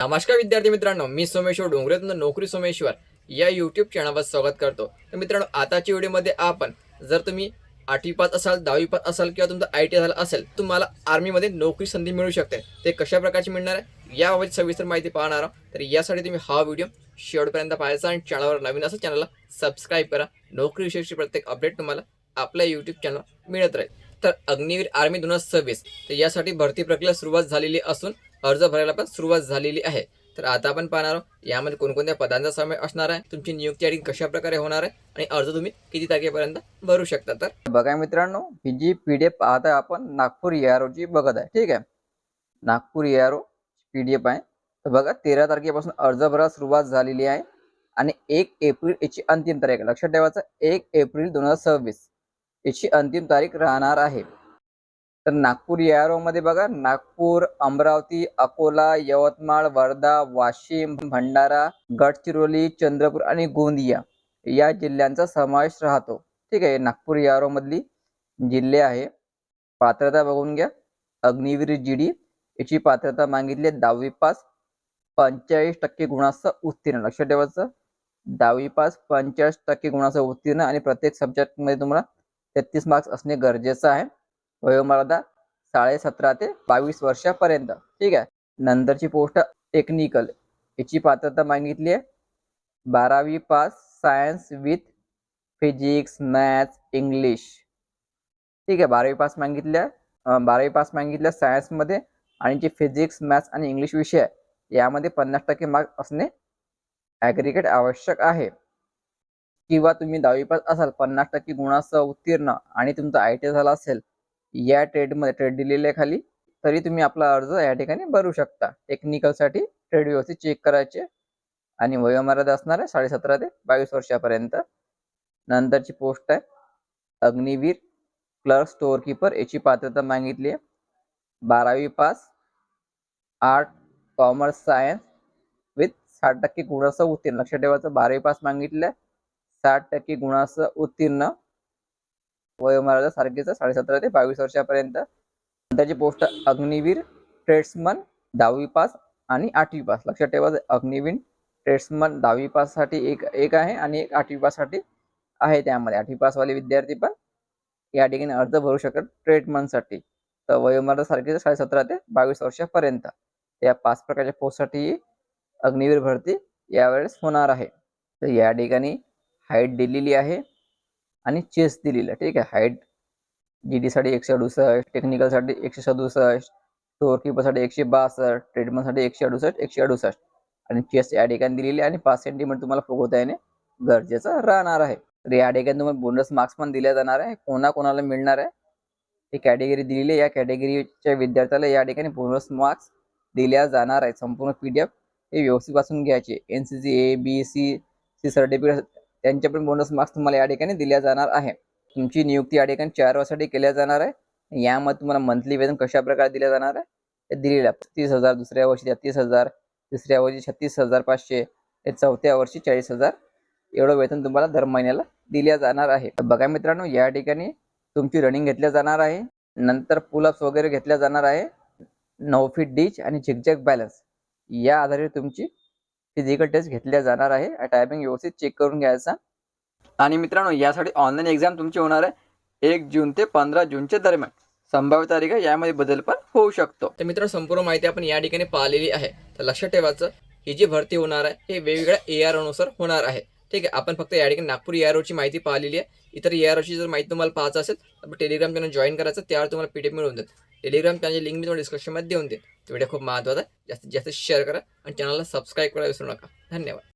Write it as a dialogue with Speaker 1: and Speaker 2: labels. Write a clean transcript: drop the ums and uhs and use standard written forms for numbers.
Speaker 1: नमस्कार विद्यार्थी मित्रांनो, मी सोमेश्वर डोंगरेतून नोकरी सोमेश्वर या यूट्यूब चॅनलवर स्वागत करतो। तर मित्रांनो, आताच्या व्हिडिओमध्ये आपण जर तुम्ही 8वी पास असाल, 10वी पास असाल किंवा तुमचा ITI झाला असेल, तुम्हाला आर्मीमध्ये नोकरी संधी मिळू शकते। ते कशा प्रकारची मिळणार आहे याबाबत सविस्तर माहिती पाहणार आहोत। तर यासाठी तुम्ही हा व्हिडिओ शेवटपर्यंत पाहायचा आणि चॅनलवर नवीन असेल चॅनलला सबस्क्राईब करा। नोकरी विषयीची प्रत्येक अपडेट तुम्हाला आपल्या यूट्यूब चॅनलवर मिळत राहील। तर अग्निवीर आर्मी 2026 तर यासाठी भरती प्रक्रिया सुरुवात झालेली असून अर्ज भरायला पण सुरुवात झालेली आहे। तर आता आपण पाहणार आहोत यामध्ये कोणकोणत्या पदांचा समावेश असणार आहे, तुमची नियुक्ती आणि कशा प्रकारे होणार आहे आणि अर्ज तुम्ही किती तारखेपर्यंत भरू शकता। तर बघा मित्रांनो, ही जी PDF पाहता आपण नागपूर ARO ची बघत आहे, ठीक आहे। नागपूर ARO PDF आहे। तर बघा 13 तारखेपासून अर्ज भरायला सुरुवात झालेली आहे आणि 1 एप्रिल याची अंतिम तारीख, लक्षात ठेवायचं 1 एप्रिल 2026 याची अंतिम तारीख राहणार आहे। तर नागपूर ARO मध्ये बघा नागपूर, अमरावती, अकोला, यवतमाळ, वर्धा, वाशिम, भंडारा, गडचिरोली, चंद्रपूर आणि गोंदिया या जिल्ह्यांचा समावेश राहतो, ठीक आहे। नागपूर ARO मधली जिल्हे आहे। पात्रता बघून घ्या। अग्निवीर GD याची पात्रता मागितली 10वी पास 45% गुणांसह उत्तीर्ण, लक्षात ठेवायचं 10वी पास 45% गुणांसह उत्तीर्ण आणि प्रत्येक सब्जेक्ट मध्ये तुम्हाला 33 मार्क्स असणे गरजेचं आहे। वयोमर्यादा 17.5 ते 22 वर्षापर्यंत, ठीक आहे। नंतरची पोस्ट टेक्निकल याची पात्रता मागितली आहे 12वी pass science with physics, maths, English, ठीक आहे। 12वी पास मागितल्या 12वी पास मागितल्या सायन्समध्ये आणि जे फिजिक्स, मॅथ्स आणि इंग्लिश विषय आहे यामध्ये 50% मार्क्स असणे ॲग्रिगेट आवश्यक आहे। किंवा तुम्ही 10वी पास असाल 50% गुणांसह उत्तीर्ण आणि तुमचा ITI झाला असेल या ट्रेडमध्ये, ट्रेड दिलेल्या खाली, तरी तुम्ही आपला अर्ज या ठिकाणी भरू शकता। टेक्निकलसाठी ट्रेड व्यवस्थित चेक करायचे आणि वयोमर्यादा असणार आहे 17.5 ते 22 वर्षापर्यंत। नंतरची पोस्ट आहे अग्निवीर क्लर्क स्टोअर कीपर याची पात्रता मागितली आहे 12वी pass art, commerce, science with 60% गुणांसह उत्तीर्ण, लक्षात ठेवायचं 12वी पास मागितलं 60% गुणांसह उत्तीर्ण, वयोमर्यादा सारखीच 17.5 ते 22 वर्षापर्यंत। नंतरची पोस्ट अग्निवीर ट्रेड्समन 10वी पास आणि 8वी पास, लक्षात ठेवायचं अग्निवीर ट्रेड्समन 10वी पास साठी एक आहे आणि एक 8वी पास साठी आहे। त्यामध्ये 8वी पास वाले विद्यार्थी पण या ठिकाणी अर्ज भरू शकतात ट्रेडमन साठी। तर वयोमर्यादा सारखीच 17.5 ते 22 वर्षापर्यंत। या 5 प्रकारच्या पोस्टसाठी अग्निवीर भरती यावेळेस होणार आहे। तर या ठिकाणी हाईट दिलेली आहे आणि चेस्ट दिलेली आहे, ठीक आहे। हाईट GD साठी 168, टेक्निकल साठी 167, स्टोअर कीपर साठी 162, ट्रेडमन साठी 168, 168 आणि चेस्ट या ठिकाणी दिलेली आणि 5 सेंटीमीटर तुम्हाला फुगवता येणे गरजेचं राहणार आहे। तर या ठिकाणी तुम्हाला बोनस मार्क्स पण दिले जाणार आहे। कोणाकोणाला मिळणार आहे ही कॅटेगरी दिलेली आहे। या कॅटेगरीच्या विद्यार्थ्याला या ठिकाणी बोनस मार्क्स दिल्या जाणार आहे। संपूर्ण PDF हे व्यवस्थित वाचून घ्यायचे। NCC A, B, C certificate त्यांचे पण बोनस मार्क्स तुम्हाला या ठिकाणी दिल्या जाणार आहे। तुमची नियुक्ती या ठिकाणी 4 वर्षासाठी केल्या जाणार आहे। यामध्ये तुम्हाला मंथली वेतन कशा प्रकारे दिले जाणार आहे ते दिलेलं आहे। 30,000, दुसऱ्या वर्षी 33,000, तिसऱ्या वर्षी 36,500, चौथ्या वर्षी 40,000 एवढं वेतन तुम्हाला दर महिन्याला दिल्या जाणार आहे। तर बघा मित्रांनो, या ठिकाणी तुमची रनिंग घेतल्या जाणार आहे, नंतर पुलअप्स वगैरे घेतल्या जाणार आहे, 9 फीट डिच आणि झिगझॅग बॅलन्स या आधारे तुमची फिजिकल टेस्ट घेतल्या जाणार आहे। टायमिंग व्यवस्थित चेक करून घ्यायचा। आणि मित्रांनो, यासाठी ऑनलाईन एक्झाम तुमची होणार आहे 1 जून ते 15 जूनच्या दरम्यान। संभाव्य तारीख आहे, यामध्ये बदल पण होऊ शकतो। तर मित्रांनो, संपूर्ण माहिती आपण या ठिकाणी पाहिलेली आहे। तर लक्षात ठेवायचं ही जी भरती होणार आहे हे वेगवेगळ्या ARO नुसार होणार आहे, ठीक आहे। आपण फक्त या ठिकाणी नागपूर ARO ची माहिती पाहिलेली आहे। इतर ARO ची जर माहिती तुम्हाला पाहायचं असेल तर टेलिग्राम चॅनल जॉईन करायचं, त्यावर तुम्हाला PDF मिळून देईल। टेलिग्राम चॅनलची लिंक मी तुम्हाला डिस्क्रिप्शनमध्ये देऊन देईल। व्हिडिओ खूप महत्त्वाचा आहे, जास्तीत जास्त शेअर करा आणि चॅनलला सबस्क्राईब करायला विसरू नका। धन्यवाद।